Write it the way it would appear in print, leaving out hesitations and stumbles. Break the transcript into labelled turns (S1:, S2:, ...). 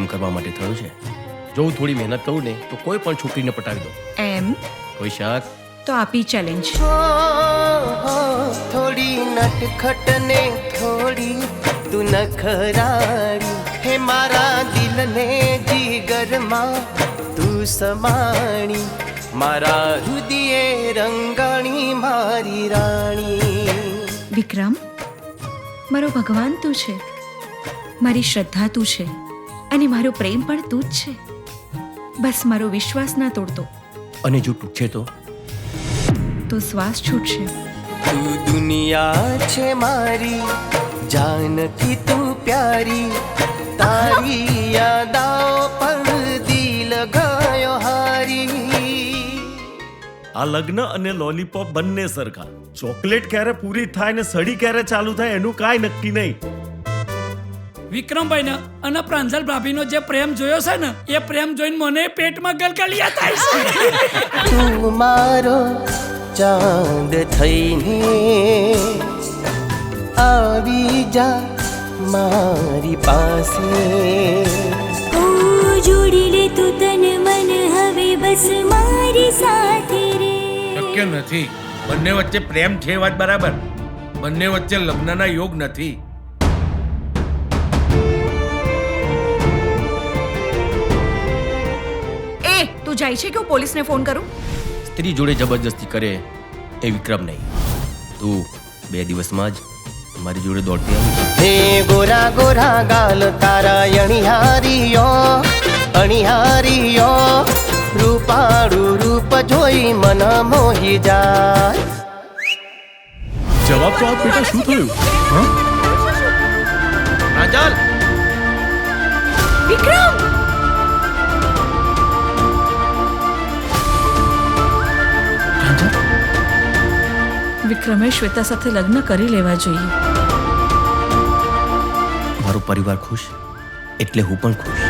S1: કામ કરવા માટે થયો છે. જો હું થોડી મહેનત કરું ને તો કોઈ પણ છોકરીને પટાવી દઉં.
S2: એમ
S1: કોઈ શાક?
S2: તો આપી ચેલેન્જ.
S3: થોડી નટખટ ને થોડી તું નખરાળી, હે મારા દિલને જીગરમાં તું સમાણી, મારા હૃદયે રંગાણી મારી રાણી.
S2: વિક્રમ, મારો ભગવાન તું છે, મારી શ્રદ્ધા તું છે અને મારો પ્રેમ પણ તું જ છે. બસ મારો વિશ્વાસ ના તોડતો.
S1: અને જો તૂટશે
S2: તો શ્વાસ છૂટશે.
S3: તું દુનિયા છે મારી, જાનકી તું પ્યારી, તારી યાદાઓ પર દિલ ગયો હારી.
S4: આ લગ્ન અને લોલીપોપ બંને સરખા. ચોકલેટ ક્યારે પૂરી થાય ને સડી ક્યારે ચાલુ થાય એનું કાંઈ નક્કી નહીં.
S5: વિક્રમભાઈ ને અને પ્રાંજલ ભાભીનો જે પ્રેમ જોયો છે ને એ પ્રેમ જોઈને મને પેટમાં ગલગલિયા થાય છે.
S3: તું મારો ચાંદ થઈને આવી જા મારી પાસે.
S6: જોડી લે તું તન મન હવે બસ મારી સાથે રે.
S7: શક્ય નથી. બંને વચ્ચે પ્રેમ છે વાત બરાબર, બંને વચ્ચે લગ્નના યોગ નથી.
S2: તું જાય છે કે હું પોલીસને ફોન કરું?
S1: સ્ત્રી જોડે જબરજસ્તી કરે એ વિક્રમ નહીં. તું 2 દિવસમાં જ મારી જોડે દોડતી આવી.
S3: હે ગોરા ગોરા ગાલ તારા અણિહારીયો, અણિહારીયો, રૂપાળું રૂપ જોઈ મન મોહી જાય.
S4: જવાબ તો આપ બેટા, શું થયું?
S1: પ્રાંજલ!
S2: વિક્રમ! વિક્રમે શ્વેતા સાથે લગ્ન કરી લેવા જોઈએ.
S1: મારો પરિવાર ખુશ એટલે હું પણ ખુશ.